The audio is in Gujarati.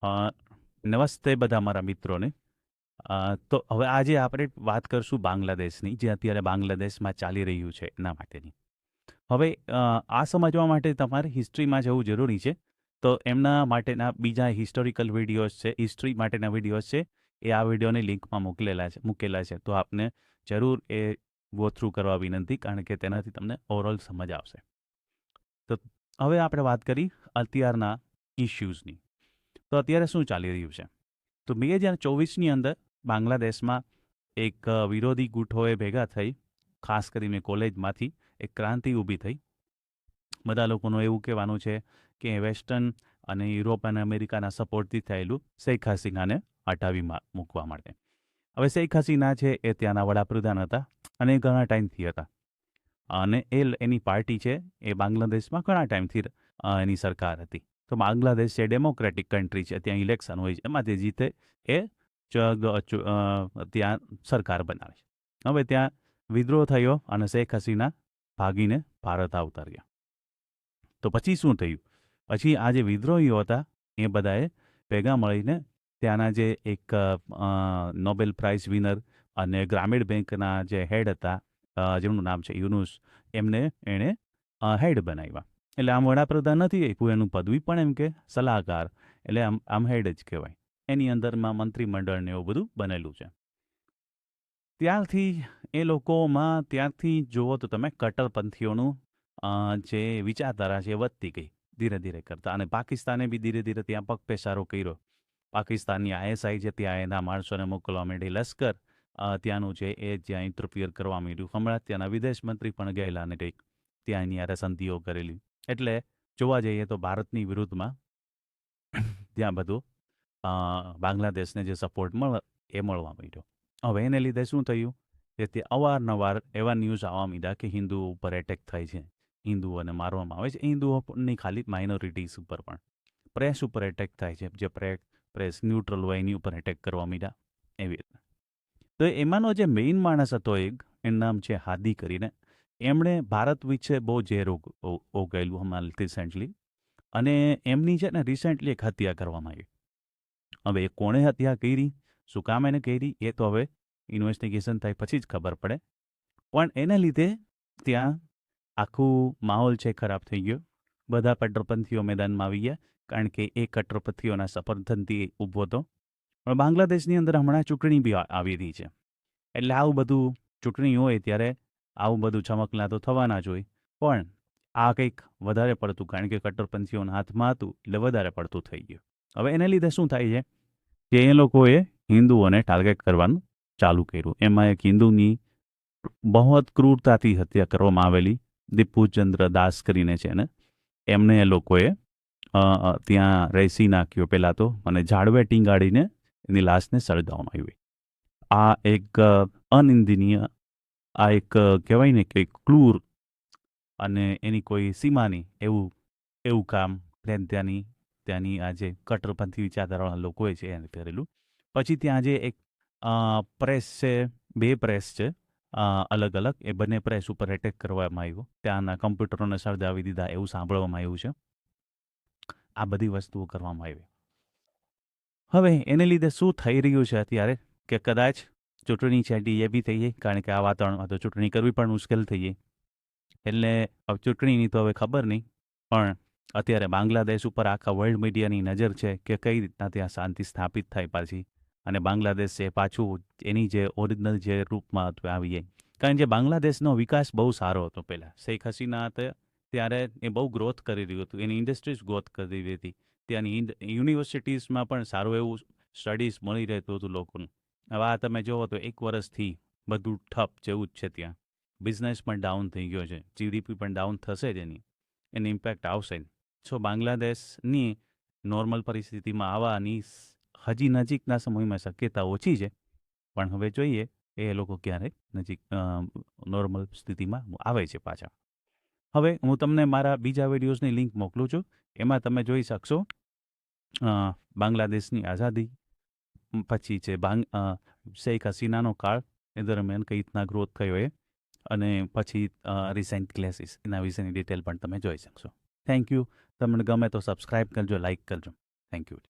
અ, નમસ્તે બધા મારા મિત્રોને. તો હવે આજે આપણે વાત કરશું બાંગ્લાદેશની, જે અત્યારે બાંગ્લાદેશમાં ચાલી રહ્યું છે એના માટેની. હવે આ સમજવા માટે તમારે હિસ્ટ્રીમાં જવું જરૂરી છે. તો એમના માટેના બીજા હિસ્ટોરિકલ વિડીયોઝ છે, હિસ્ટ્રી માટેના વિડીયોઝ છે, એ આ વિડીયોની લિંકમાં મૂકેલા છે. તો આપને જરૂર એ ગો થ્રુ કરવા વિનંતી, કારણ કે તેનાથી તમને ઓવરઓલ સમજ આવશે. તો હવે આપણે વાત કરી અત્યારના ઇશ્યુઝની. તો અત્યારે શું ચાલી રહ્યું છે? તો 2024ની અંદર બાંગ્લાદેશમાં એક વિરોધી ગુટોએ ભેગા થઈ, ખાસ કરીને કોલેજમાંથી એક ક્રાંતિ ઊભી થઈ. બધા લોકોનું એવું કહેવાનું છે કે વેસ્ટર્ન અને યુરોપ અને અમેરિકાના સપોર્ટથી થયેલું શેખ હસીનાને હટાવી મૂકવા માટે. હવે શેખ હસીના છે એ ત્યાંના વડાપ્રધાન હતા અને ઘણા ટાઈમથી હતા. અને એની પાર્ટી છે એ બાંગ્લાદેશમાં ઘણા ટાઈમથી એની સરકાર હતી. તો બાંગ્લાદેશ છે ડેમોક્રેટિક કન્ટ્રી છે, ત્યાં ઇલેક્શન હોય છે, એમાંથી જીતે એ ત્યાં સરકાર બનાવે છે. હવે ત્યાં વિદ્રોહ થયો અને શેખ હસીના ભાગીને ભારત આવતા રહ્યા. તો પછી શું થયું? પછી આ જે વિદ્રોહીઓ હતા એ બધાએ ભેગા મળીને ત્યાંના જે એક નોબેલ પ્રાઇઝ વિનર અને ગ્રામીણ બેંકના જે હેડ હતા, જેમનું નામ છે યુનુસ, એણે હેડ બનાવ્યા. એટલે આમ વડાપ્રધાન નથી આપ્યું એનું પદવી, પણ એમ કે સલાહકાર, એટલે આમ હેડ જ કહેવાય. એની અંદરમાં મંત્રીમંડળ ને એવું બધું બનેલું છે. ત્યારથી એ લોકોમાં ત્યારથી જુઓ તો તમે કટ્ટરપંથીઓનું જે વિચારધારા છે એ વધતી ગઈ ધીરે ધીરે કરતા. અને પાકિસ્તાને બી ધીરે ધીરે ત્યાં પગપેસારો કર્યો. પાકિસ્તાનની ISI છે ત્યાં એના માણસોને મોકલવા માંડી. લશ્કર ત્યાંનું છે એ જ્યાં ઇન્ટરફિયર કરવા માંડ્યું. હમણાં ત્યાંના વિદેશ મંત્રી પણ ગયેલા અને કંઈક ત્યાં એની યારે સંધિઓ કરેલી. એટલે જોવા જઈએ તો ભારતની વિરુદ્ધમાં ત્યાં બધું બાંગ્લાદેશને જે સપોર્ટ મળવા માંડ્યો. હવે એને લીધે શું થયું કે તે અવારનવાર એવા ન્યૂઝ આવવા માંડ્યા કે હિન્દુઓ ઉપર એટેક થાય છે, હિન્દુઓને મારવામાં આવે છે. હિન્દુઓની ખાલી માઇનોરિટીઝ ઉપર પણ, પ્રેસ ઉપર એટેક થાય છે, જે પ્રેસ ન્યુટ્રલ હોય એની ઉપર એટેક કરવા માંડ્યા એવી રીતે. તો એમાંનો જે મેઇન માણસ હતો એક, એનું નામ છે હાદી કરીને, એમણે ભારત વિશે બહુ ઝેર ઓગાયેલું હમણાં રિસેન્ટલી. અને એમની છે ને રિસેન્ટલી એક હત્યા કરવામાં આવી. હવે એ કોણે હત્યા કરી, શું કામ એને કરી, એ તો હવે ઇન્વેસ્ટિગેશન થાય પછી જ ખબર પડે. પણ એને લીધે ત્યાં આખું માહોલ છે ખરાબ થઈ ગયો. બધા કટ્ટરપંથીઓ મેદાનમાં આવી ગયા, કારણ કે એ કટ્ટરપંથીઓના સમર્થનથી ઊભો હતો. પણ બાંગ્લાદેશની અંદર હમણાં ચૂંટણી બી આવી રહી છે. એટલે આવું બધું ચૂંટણી હોય ત્યારે આવું બધું ચમકલા તો થવાના જ હોય. પણ આ કંઈક વધારે પડતું, કારણ કે કટ્ટરપંથીઓના હાથમાં હતું એટલે વધારે પડતું થઈ ગયું. હવે એને લીધે શું થાય છે કે એ લોકોએ હિન્દુઓને ટાર્ગેટ કરવાનું ચાલુ કર્યું. એમાં એક હિન્દુની બહુ ક્રૂરતાથી હત્યા કરવામાં આવેલી, દીપુચંદ્ર દાસ કરીને છે ને, એમને એ લોકોએ ત્યાં રેસી નાખ્યો પહેલાં તો, અને ઝાડવે ટીંગાડીને એની લાશને સળગાવવામાં આવી. આ એક અનિંદનીય, આ એક કહેવાય ને કે ક્રૂર અને એની કોઈ સીમા નહીં એવું કામ ત્યાંની આ જે કટ્ટરપંથી વિચારધારાવાળા લોકોએ છે એને કરેલું. પછી ત્યાં જે એક પ્રેસ છે, 2 પ્રેસ છે અલગ અલગ, એ બંને પ્રેસ ઉપર એટેક કરવામાં આવ્યો. ત્યાંના કમ્પ્યુટરોને સળગાવી દીધા એવું સાંભળવામાં આવ્યું છે. આ બધી વસ્તુઓ કરવામાં આવી. હવે એને લીધે શું થઈ રહ્યું છે અત્યારે કે કદાચ ચૂંટણી છે એ બી થઈ જાય, કારણ કે આ વાતાવરણમાં તો ચૂંટણી કરવી પણ મુશ્કેલ થઈ જાય. એટલે ચૂંટણીની તો હવે ખબર નહીં, પણ અત્યારે બાંગ્લાદેશ ઉપર આખા વર્લ્ડ મીડિયાની નજર છે કે કઈ રીતના ત્યાં શાંતિ સ્થાપિત થાય પાછી, અને બાંગ્લાદેશ છે પાછું એની જે ઓરિજિનલ જે રૂપમાં હતું આવી જાય. કારણ કે બાંગ્લાદેશનો વિકાસ બહુ સારો હતો પહેલાં. શેખ હસીના હતા ત્યારે એ બહુ ગ્રોથ કરી રહ્યું હતું, એની ઇન્ડસ્ટ્રીઝ ગ્રોથ કરી રહી હતી. ત્યાંની યુનિવર્સિટીઝમાં પણ સારું એવું સ્ટડીઝ મળી રહેતું હતું લોકોનું. હવે આ તમે જુઓ તો 1 વર્ષથી બધું ઠપ જેવું જ છે. ત્યાં બિઝનેસ પણ ડાઉન થઈ ગયો છે, GDP પણ ડાઉન થશે જ, એની ઇમ્પેક્ટ આવશે જ. સો બાંગ્લાદેશની નોર્મલ પરિસ્થિતિમાં આવવાની હજી નજીકના સમયમાં શક્યતા ઓછી છે, પણ હવે જોઈએ એ લોકો ક્યારેક નજીક નોર્મલ સ્થિતિમાં આવે છે પાછા. હવે હું તમને મારા બીજા વિડીયોઝની લિંક મોકલું છું, એમાં તમે જોઈ શકશો બાંગ્લાદેશની આઝાદી પછી છે શેખ હસીનાનો કાળ, એ દરમિયાન કઈ રીતના ગ્રોથ થયો એ, અને પછી રિસેન્ટ ક્લેસીસ, એના વિશેની ડિટેલ પણ તમે જોઈ શકશો. Thank you. તમને ગમે તો સબસ્ક્રાઈબ કરજો, લાઇક કરજો. Thank you.